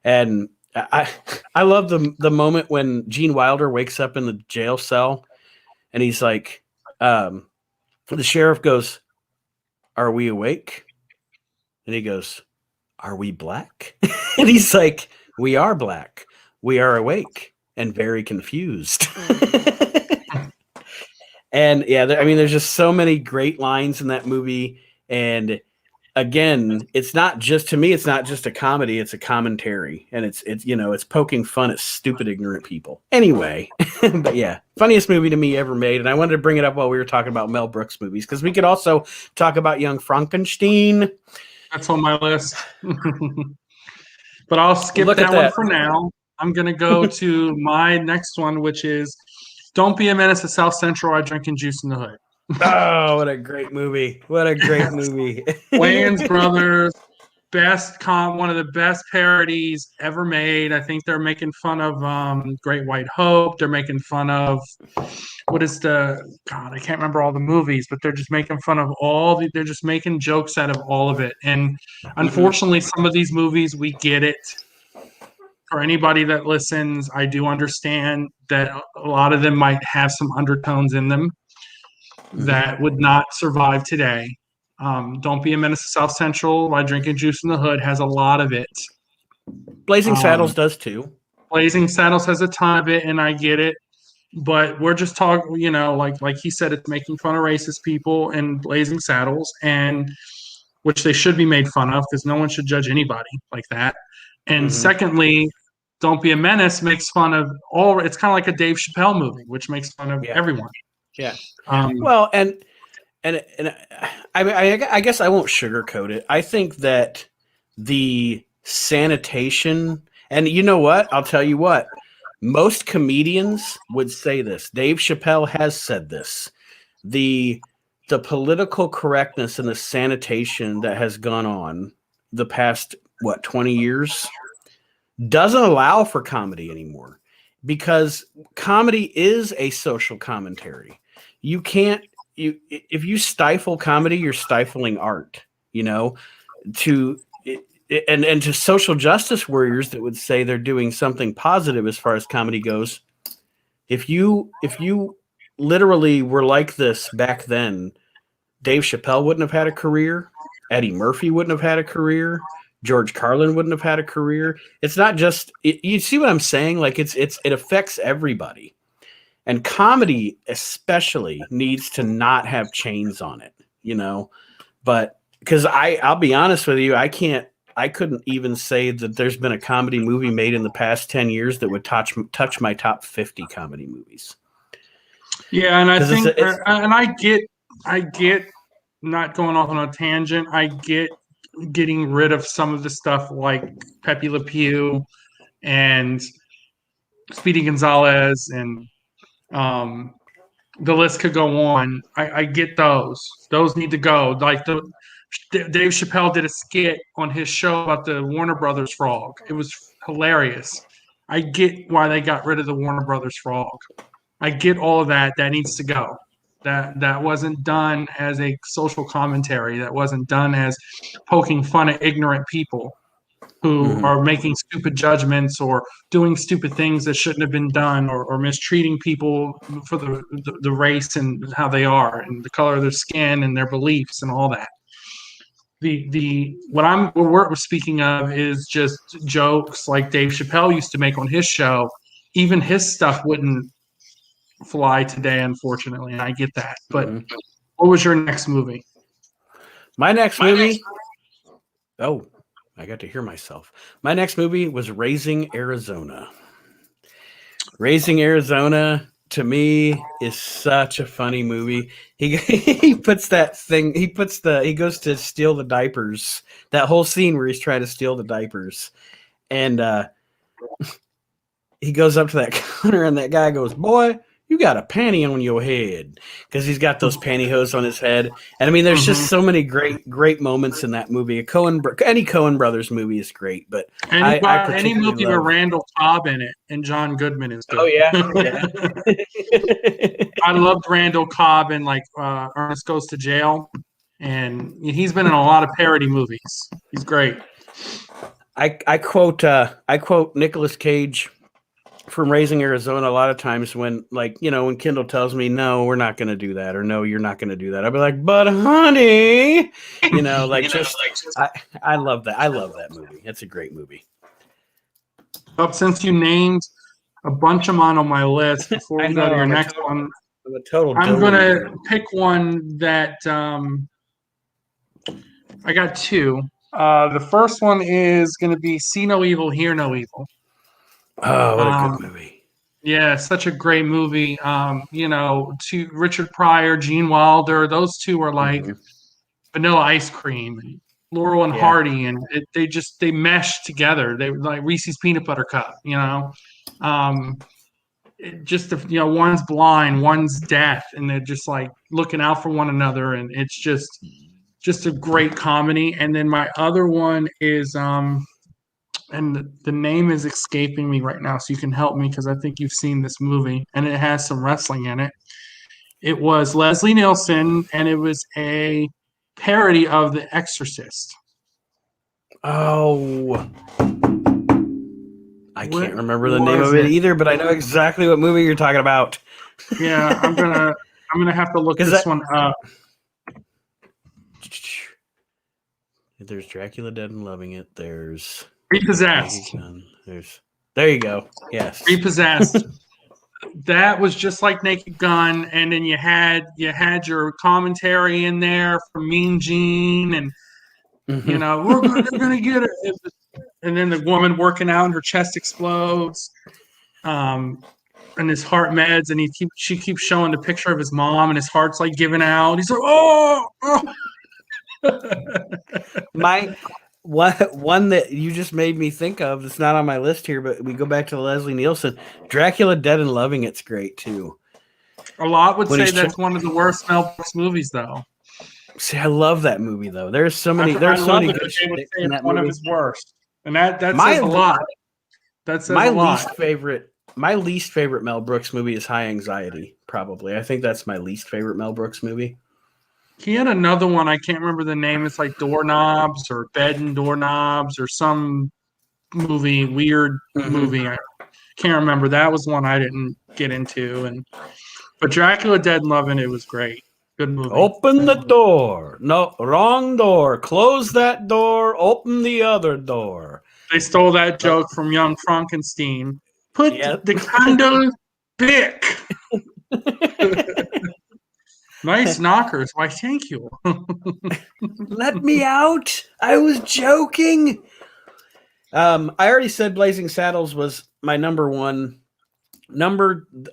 And I love the moment when Gene Wilder wakes up in the jail cell, and he's like, the sheriff goes, "Are we awake?" And he goes, "Are we black?" And he's like, "We are black. We are awake and very confused." And yeah, there's just so many great lines in that movie. And again, it's not just a comedy, it's a commentary, and it's poking fun at stupid, ignorant people. Anyway, but yeah, funniest movie to me ever made. And I wanted to bring it up while we were talking about Mel Brooks movies, because we could also talk about Young Frankenstein. That's on my list. But I'll skip that one for now. I'm going to go to my next one, which is Don't Be a Menace to South Central, I Drinking Juice in the Hood. Oh, what a great movie. What a great movie. Wayans Brothers, one of the best parodies ever made. I think they're making fun of Great White Hope. They're making fun of, I can't remember all the movies, but they're just making fun of they're just making jokes out of all of it. And unfortunately, some of these movies, we get it. For anybody that listens, I do understand that a lot of them might have some undertones in them that would not survive today. Don't Be a Menace to South Central by Drinking Juice in the Hood has a lot of it. Blazing Saddles does too. Blazing Saddles has a ton of it, and I get it. But we're just talking, like he said, it's making fun of racist people in Blazing Saddles, and which they should be made fun of, because no one should judge anybody like that. And secondly, Don't Be a Menace makes fun of it's kind of like a Dave Chappelle movie, which makes fun of everyone. Yeah. Well, and I guess I won't sugarcoat it. I think that the sanitation, and you know what? I'll tell you what. Most comedians would say this. Dave Chappelle has said this. The political correctness and the sanitation that has gone on the past 20 years doesn't allow for comedy anymore, because comedy is a social commentary. You can't, if you stifle comedy, you're stifling art, to social justice warriors that would say they're doing something positive as far as comedy goes. If you literally were like this back then, Dave Chappelle wouldn't have had a career. Eddie Murphy wouldn't have had a career. George Carlin wouldn't have had a career. It's not just, you see what I'm saying? Like it affects everybody. And comedy especially needs to not have chains on it, but because I'll be honest with you, I couldn't even say that there's been a comedy movie made in the past 10 years that would touch my top 50 comedy movies. Yeah. And I think, and I get not going off on a tangent. I get getting rid of some of the stuff like Pepe Le Pew and Speedy Gonzalez and the list could go on. I get those. Those need to go. Like Dave Chappelle did a skit on his show about the Warner Brothers frog. It was hilarious. I get why they got rid of the Warner Brothers frog. I get all of that. That needs to go. That wasn't done as a social commentary. That wasn't done as poking fun at ignorant people who are making stupid judgments or doing stupid things that shouldn't have been done, or mistreating people for the race and how they are and the color of their skin and their beliefs and all that. What we're speaking of is just jokes like Dave Chappelle used to make on his show. Even his stuff wouldn't fly today, unfortunately, and I get that. But what was your next movie? My next movie. Oh, I got to hear myself. My next movie was Raising Arizona. Raising Arizona, to me, is such a funny movie. He puts that thing. He goes to steal the diapers. That whole scene where he's trying to steal the diapers, and he goes up to that counter, and that guy goes, "Boy, you got a panty on your head," because he's got those pantyhose on his head. And I mean, there's just so many great moments in that movie. Any Coen Brothers movie is great, but any movie with Randall Cobb in it and John Goodman is good. Oh yeah. I loved Randall Cobb in like Ernest Goes to Jail, and he's been in a lot of parody movies. He's great. I quote Nicolas Cage from Raising Arizona a lot of times when, like, when Kendall tells me, no, we're not going to do that, or no, you're not going to do that. I'll be like, but honey, I love that. I love that movie. It's a great movie. But since you named a bunch of them on my list, before we go to your next one, I'm going to pick one that I got two. The first one is going to be See No Evil, Hear No Evil. Oh, what a good movie. Yeah, such a great movie. To Richard Pryor, Gene Wilder, those two are like Vanilla Ice Cream, Laurel and Hardy, and they mesh together. They were like Reese's Peanut Butter Cup, one's blind, one's deaf, and they're just like looking out for one another, and it's just a great comedy. And then my other one is and the name is escaping me right now, so you can help me because I think you've seen this movie, and it has some wrestling in it. It was Leslie Nielsen, and it was a parody of The Exorcist. Oh, I can't remember the name of it either, but I know exactly what movie you're talking about. Yeah, I'm gonna have to look this one up. There's Dracula Dead and Loving It. There's Repossessed. There you go. Yes. Repossessed. That was just like Naked Gun, and then you had your commentary in there from Mean Gene, and they're gonna get it. And then the woman working out, and her chest explodes, and his heart meds, and she keeps showing the picture of his mom, and his heart's like giving out. He's like, oh. My one that you just made me think of, it's not on my list here, but we go back to Leslie Nielsen. Dracula Dead and Loving It's great too. A lot would say that's one of the worst Mel Brooks movies, though. See, I love that movie though. There's so many good shit in that one movie. Of his worst, and that says a lot. That says a lot. My least favorite Mel Brooks movie is High Anxiety. Probably, I think that's my least favorite Mel Brooks movie. He had another one. I can't remember the name. It's like Doorknobs or Bed and Doorknobs or some weird movie. I can't remember. That was one I didn't get into. But Dracula Dead and Loving It was great. Good movie. Open the door. No, wrong door. Close that door. Open the other door. They stole that joke from Young Frankenstein. Put the candle back. Nice knockers. Why, thank you. Let me out. I was joking. I already said Blazing Saddles was my number one.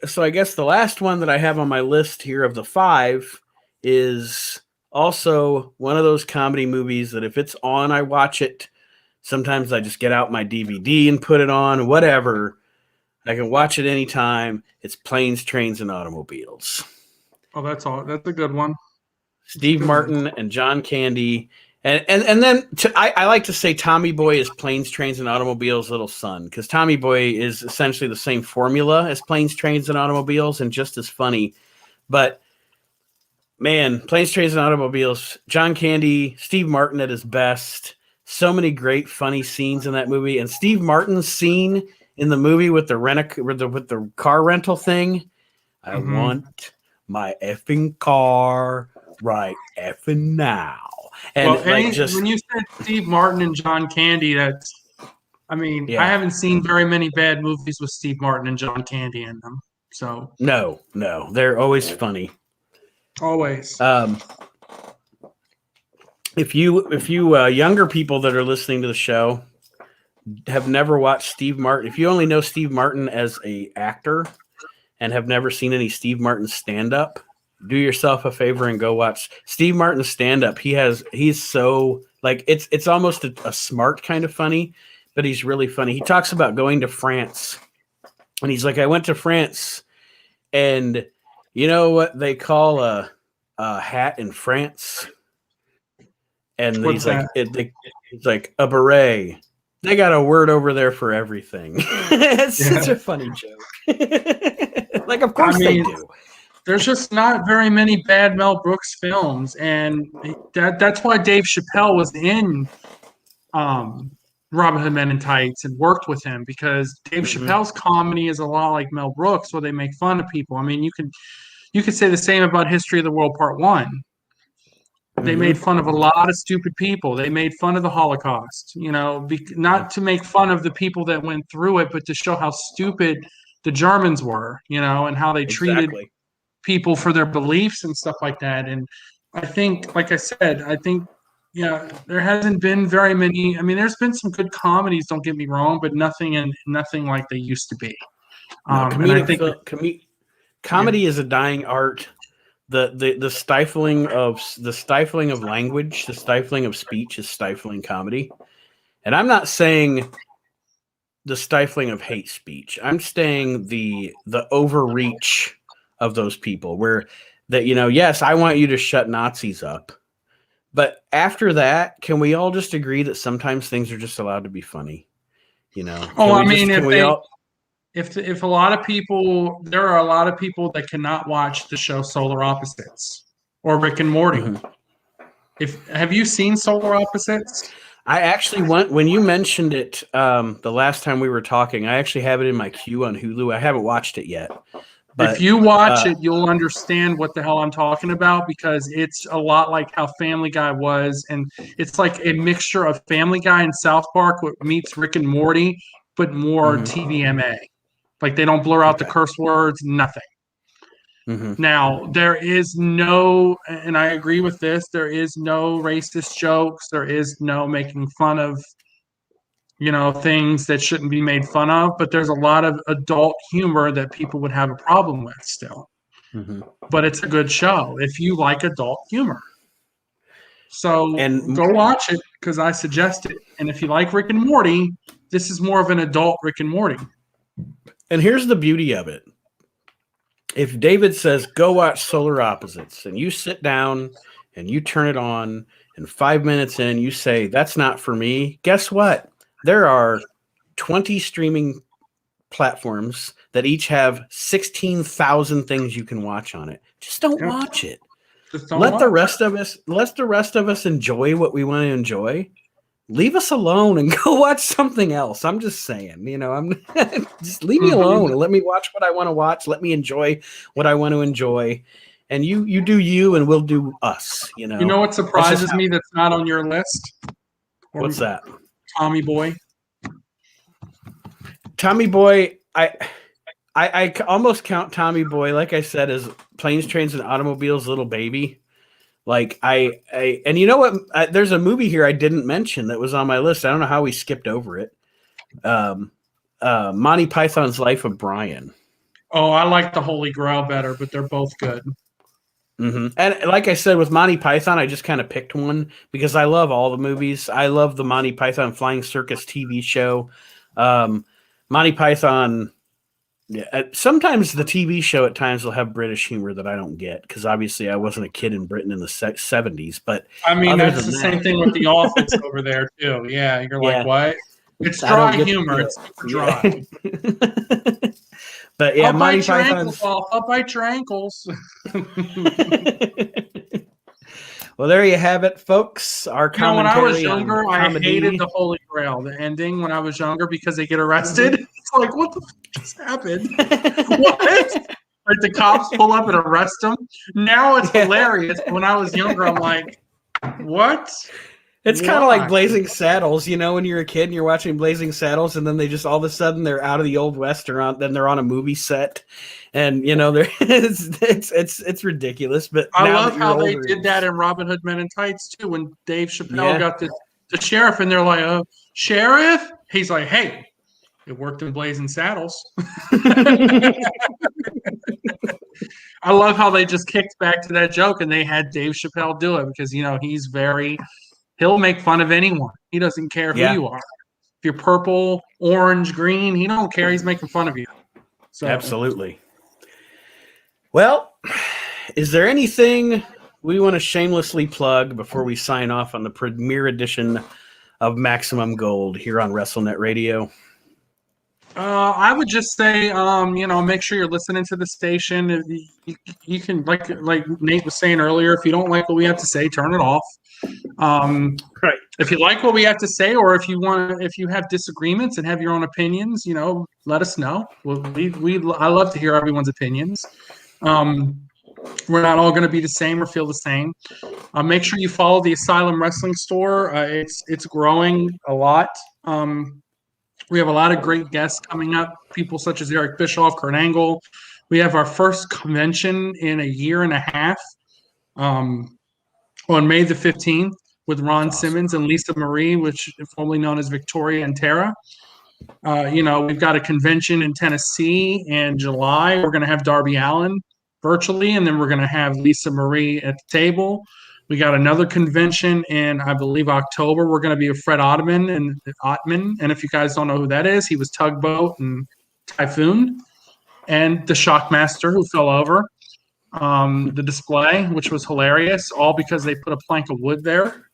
So I guess the last one that I have on my list here of the 5 is also one of those comedy movies that if it's on, I watch it. Sometimes I just get out my DVD and put it on, whatever. I can watch it anytime. It's Planes, Trains, and Automobiles. Oh, that's all. That's a good one. Steve Martin and John Candy. And then I like to say Tommy Boy is Planes, Trains, and Automobiles' little son, because Tommy Boy is essentially the same formula as Planes, Trains, and Automobiles, and just as funny. But man, Planes, Trains, and Automobiles, John Candy, Steve Martin at his best. So many great, funny scenes in that movie. And Steve Martin's scene in the movie with the car rental thing. I want my effing car right effing now. And Well, when you said Steve Martin and John Candy, I haven't seen very many bad movies with Steve Martin and John Candy in them. So no, they're always funny. Always. If you younger people that are listening to the show have never watched Steve Martin, if you only know Steve Martin as a actor and have never seen any Steve Martin stand up, do yourself a favor and go watch Steve Martin stand up. He's so like it's almost a smart kind of funny, but he's really funny. He talks about going to France, and he's like, I went to France, and you know what they call a hat in France? And What's he's like, it's like a beret. They got a word over there for everything. It's such a funny joke. Like, of course they do. There's just not very many bad Mel Brooks films, and that's why Dave Chappelle was in Robin Hood Men in Tights and worked with him, because Dave Chappelle's comedy is a lot like Mel Brooks, where they make fun of people. I mean, you could say the same about History of the World Part 1. They made fun of a lot of stupid people. They made fun of the Holocaust, not to make fun of the people that went through it, but to show how stupid the Germans were, and how they treated people for their beliefs and stuff like that. And I think, like I said, there hasn't been very many. I mean, there's been some good comedies, don't get me wrong, but nothing like they used to be. Comedy is a dying art. The stifling of language, the stifling of speech is stifling comedy. And I'm not saying the stifling of hate speech. I'm saying the overreach of those people, where that, yes, I want you to shut Nazis up. But after that, can we all just agree that sometimes things are just allowed to be funny? If a lot of people, there are a lot of people that cannot watch the show Solar Opposites or Rick and Morty. Have you seen Solar Opposites? I actually went, when you mentioned it the last time we were talking, I actually have it in my queue on Hulu. I haven't watched it yet. But, if you watch it, you'll understand what the hell I'm talking about, because it's a lot like how Family Guy was. And it's like a mixture of Family Guy and South Park meets Rick and Morty, but more TVMA. Like, they don't blur out the curse words, nothing. Now, there is no, and I agree with this, there is no racist jokes. There is no making fun of, things that shouldn't be made fun of. But there's a lot of adult humor that people would have a problem with still. But it's a good show if you like adult humor. So go watch it, because I suggest it. And if you like Rick and Morty, this is more of an adult Rick and Morty. And here's the beauty of it. If David says, go watch Solar Opposites, and you sit down and you turn it on, and 5 minutes in, you say, that's not for me, guess what? There are 20 streaming platforms that each have 16,000 things you can watch on it. Just don't watch it. Let the rest of us enjoy what we want to enjoy. Leave us alone and go watch something else. I'm just saying, I'm just leave me alone and let me watch what I want to watch. Let me enjoy what I want to enjoy. And you do you, and we'll do us. You know what surprises me that's not on your list? What's that? Tommy Boy. Tommy Boy, I almost count Tommy Boy, like I said, as Planes, Trains, and Automobiles' little baby. Like and you know what? There's a movie here I didn't mention that was on my list. I don't know how we skipped over it. Monty Python's Life of Brian. Oh, I like The Holy Grail better, but they're both good. And like I said, with Monty Python, I just kind of picked one because I love all the movies. I love the Monty Python Flying Circus TV show. Monty Python Yeah, sometimes the TV show at times will have British humor that I don't get because obviously I wasn't a kid in Britain in the 70s. But I mean, other that's than the that, same thing with The Office over there too. Yeah, you're like, yeah, what? It's I don't dry get humor. the It's super yeah. dry. But yeah, I'll Monty bite your ankles Python's. off. I'll bite your ankles. Well, there you have it, folks. Our You know, when I was commentary on younger, I hated the comedy. Holy Grail, the ending when I was younger because they get arrested. It's like, what the fuck just happened? What? Like the cops pull up and arrest them. Now it's Yeah. hilarious. When I was younger, I'm like, what? It's kind of like Why? Blazing Saddles, when you're a kid and you're watching Blazing Saddles, and then they just all of a sudden they're out of the old west, or then they're on a movie set, and they're it's ridiculous. But I now love that you're how they older, did that in Robin Hood Men in Tights too. When Dave Chappelle yeah, got the sheriff, and they're like, "Sheriff," he's like, "Hey, it worked in Blazing Saddles." I love how they just kicked back to that joke, and they had Dave Chappelle do it because he'll make fun of anyone. He doesn't care who yeah, you are. If you're purple, orange, green, he don't care. He's making fun of you. So absolutely. Well, is there anything we want to shamelessly plug before we sign off on the premiere edition of Maximum Gold here on WrestleNet Radio? I would just say, make sure you're listening to the station. You can, like Nate was saying earlier, if you don't like what we have to say, turn it off. Right. If you like what we have to say, or if you have disagreements and have your own opinions, let us know. I love to hear everyone's opinions. We're not all going to be the same or feel the same. Make sure you follow the Asylum Wrestling Store. It's growing a lot. We have a lot of great guests coming up, people such as Eric Bischoff, Kurt Angle. We have our first convention in a year and a half on May the 15th with Ron Simmons and Lisa Marie, which is formerly known as Victoria and Tara. We've got a convention in Tennessee in July. We're going to have Darby Allin virtually, and then we're going to have Lisa Marie at the table. We got another convention in, I believe, October. We're going to be with Fred Ottman. And if you guys don't know who that is, he was Tugboat and Typhoon, and the Shockmaster who fell over. The display, which was hilarious, all because they put a plank of wood there.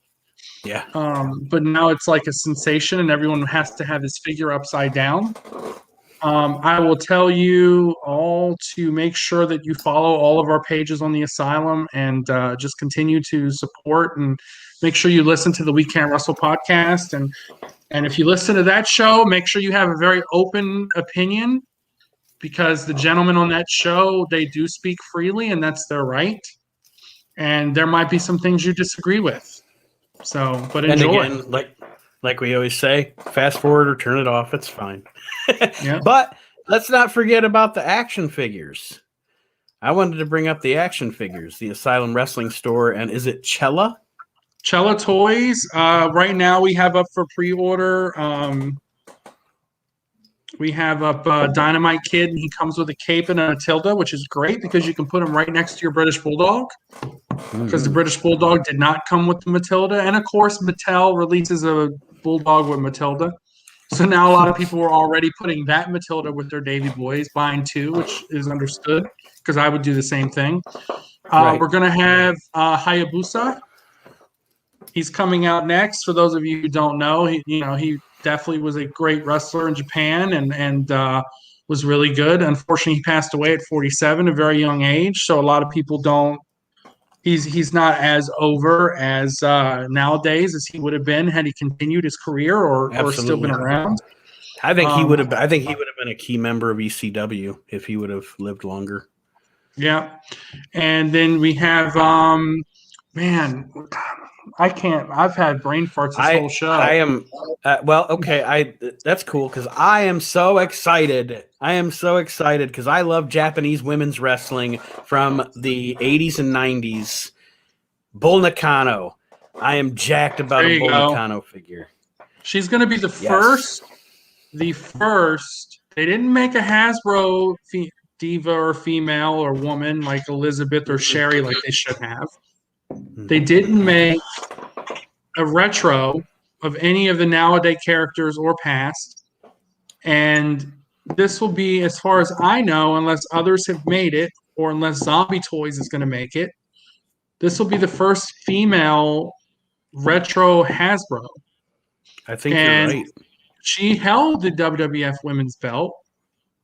Yeah. But now it's like a sensation, and everyone has to have his figure upside down. I will tell you all to make sure that you follow all of our pages on the Asylum and just continue to support, and make sure you listen to the We Can't Wrestle podcast. And if you listen to that show, make sure you have a very open opinion, because the gentlemen on that show, they do speak freely, and that's their right. And there might be some things you disagree with. So, but enjoy. And again, like we always say, fast forward or turn it off. It's fine. Yeah. But let's not forget about the action figures. I wanted to bring up the action figures, the Asylum Wrestling Store, and is it Cella? Cella Toys. Right now we have up for pre-order. We have up Dynamite Kid, and he comes with a cape and a Matilda, which is great because you can put him right next to your British Bulldog, because the British Bulldog did not come with the Matilda. And of course, Mattel releases a Bulldog with Matilda. So now a lot of people are already putting that Matilda with their Davy Boys, buying two, which is understood because I would do the same thing. Right. We're going to have Hayabusa. He's coming out next. For those of you who don't know, he definitely was a great wrestler in Japan and was really good. Unfortunately, he passed away at 47, a very young age. So a lot of people don't. He's not as over as nowadays as he would have been had he continued his career or still been around. I think he would have. I think he would have been a key member of ECW if he would have lived longer. Yeah, and then we have I can't. I've had brain farts this whole show. I am okay. That's cool because I am so excited. I am so excited because I love Japanese women's wrestling from the 80s and 90s. Bull Nakano. I am jacked about a Bull Nakano figure. She's going to be the first. The first. They didn't make a Hasbro diva or female or woman like Elizabeth or Sherry like they should have. They didn't make a retro of any of the nowadays characters or past. And this will be, as far as I know, unless others have made it, or unless Zombie Toys is going to make it, this will be the first female retro Hasbro. I think you're And right. she held the WWF women's belt.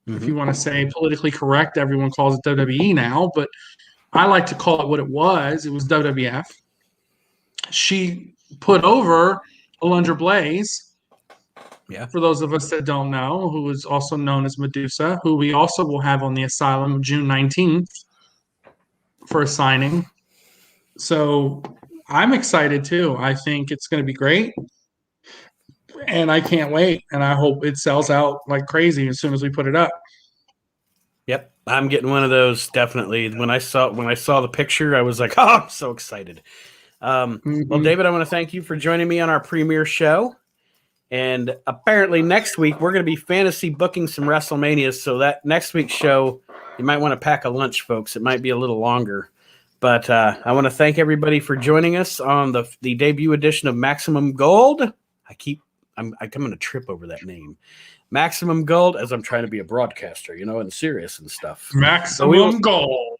If Mhm. you want to say politically correct, everyone calls it WWE now, but I like to call it what it was. It was WWF. She put over Alundra Blaze, Yeah. for those of us that don't know, who is also known as Medusa, who we also will have on the Asylum June 19th for a signing. So I'm excited too. I think it's going to be great. And I can't wait. And I hope it sells out like crazy as soon as we put it up. Yep, I'm getting one of those definitely. When I saw the picture, I was like, "Oh, I'm so excited." Well, David, I want to thank you for joining me on our premiere show. And apparently, next week we're going to be fantasy booking some WrestleManias. So that next week's show, you might want to pack a lunch, folks. It might be a little longer. But I want to thank everybody for joining us on the debut edition of Maximum Gold. I'm going to trip over that name. Maximum Gold, as I'm trying to be a broadcaster, and serious and stuff. Maximum Gold.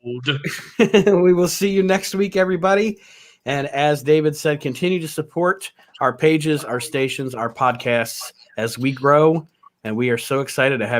We will see you next week, everybody. And as David said, continue to support our pages, our stations, our podcasts as we grow. And we are so excited to have